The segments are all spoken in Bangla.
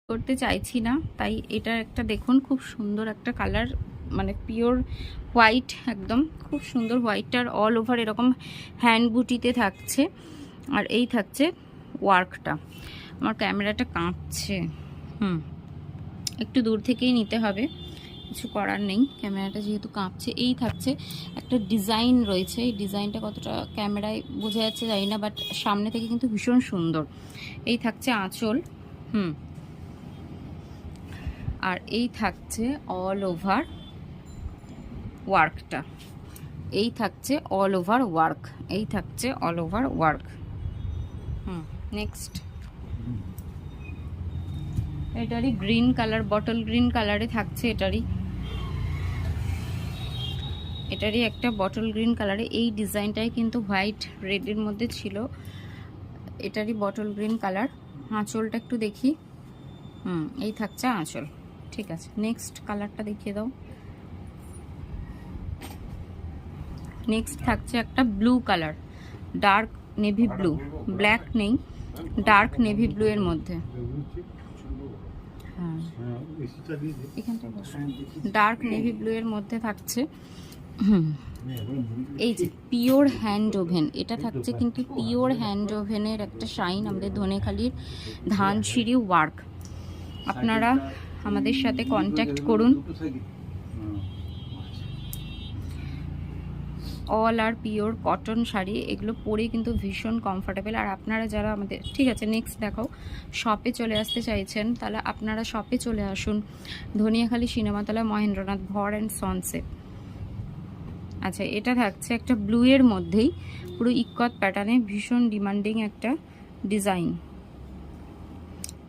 করতে চাইছি না, তাই এটা একটা দেখুন খুব সুন্দর একটা কালার, মানে পিওর হোয়াইট, একদম খুব সুন্দর হোয়াইটটার অল ওভার এরকম হ্যান্ড বুটিতে থাকছে। আর এই থাকছে ওয়ার্কটা। আমার ক্যামেরাটা কাঁপছে, একটু দূর থেকেই নিতে হবে, কিছু করার নেই, ক্যামেরাটা যেহেতু কাঁপছে। এই থাকছে একটা ডিজাইন রয়েছে, এই ডিজাইনটা কতটা ক্যামেরায় বোঝা যাচ্ছে জানি না, বাট সামনে থেকে কিন্তু ভীষণ সুন্দর। এই থাকছে আঁচল, আর এই থাকছে অল ওভার ওয়ার্কটা, এই থাকছে অল ওভার ওয়ার্ক, এই থাকছে অল ওভার ওয়ার্ক। নেক্সট এটারই গ্রিন কালার, বটল গ্রিন কালারে থাকছে, এটারই একটা বটল গ্রিন কালারে, এই ডিজাইনটাই কিন্তু হোয়াইট রেডের মধ্যে ছিল, এটারই বটল গ্রিন কালার। আঁচলটা একটু দেখি, এই থাকছে আঁচল। ঠিক আছে, নেক্সট কালারটা দেখিয়ে দাও। নেক্সট থাকছে একটা blue colour, dark navy blue, black নেই, ডার্ক নেভি ব্লু এর মধ্যে, ডার্ক নেভি ব্লু এর মধ্যে থাকছে। এই যে পিওর হ্যান্ড ওভেন, এটা থাকছে কিন্তু পিওর হ্যান্ড ওভেনের একটা শাইন, আমাদের ধনেখালির ধানসিঁড়ি ওয়ার্ক। আপনারা আমাদের সাথে কন্ট্যাক্ট করুন। অল আর পিওর কটন শাড়ি, এগুলো পরে কিন্তু ভীষণ কমফোর্টেবল। আর আপনারা যারা আমাদের, ঠিক আছে নেক্সট দেখাও, শপে চলে আসতে চাইছেন, তাহলে আপনারা শপে চলে আসুন, ধনিয়াখালী সিনেমাতলা, মহেন্দ্রনাথ ভর অ্যান্ড সনসেট। আচ্ছা, এটা থাকছে একটা ব্লু এর মধ্যেই, পুরো ইক্কত প্যাটার্নে, ভীষণ ডিমান্ডিং একটা ডিজাইন,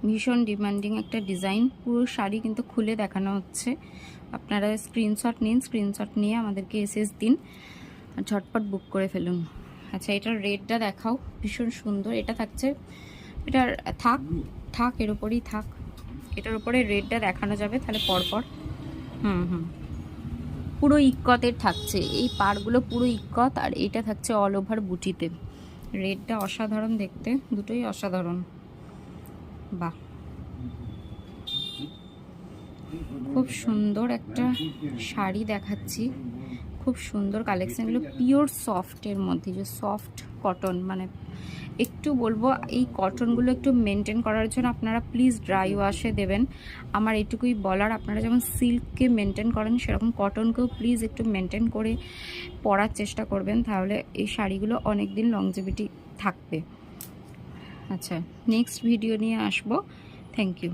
ভীষণ ডিমান্ডিং একটা ডিজাইন। পুরো শাড়ি কিন্তু খুলে দেখানো হচ্ছে, আপনারা স্ক্রিনশট নিন, স্ক্রিনশট নিয়ে আমাদেরকে এসএস দিন আর ঝটপট বুক করে ফেলুন। আচ্ছা, এটার রেটটা দেখাও, ভীষণ সুন্দর। এটা থাকছে, এটার থাক এর উপরেই থাক, এটার উপরে রেটটা দেখানো যাবে তাহলে পরপর। পুরো ইক্কতের থাকছে, এই পাড়গুলো পুরো ইক্কত, আর এইটা থাকছে অল ওভার বুটিতে। রেটটা অসাধারণ দেখতে, দুটোই অসাধারণ। বাহ, খুব সুন্দর একটা শাড়ি দেখাচ্ছি, খুব সুন্দর কালেকশনগুলো, পিওর সফটের মধ্যে, যে সফট কটন, মানে একটু বলবো এই কটনগুলো একটু মেনটেন করার জন্য আপনারা প্লিজ ড্রাই ওয়াশে দেবেন। আমার এটুকুই বলার, আপনারা যেমন সিল্ককে মেনটেন করেন সেরকম কটনকেও প্লিজ একটু মেনটেন করে পরার চেষ্টা করবেন, তাহলে এই শাড়িগুলো অনেক দিন লংজিভিটি থাকবে। আচ্ছা, নেক্সট ভিডিও নিয়ে আসবো। Thank you.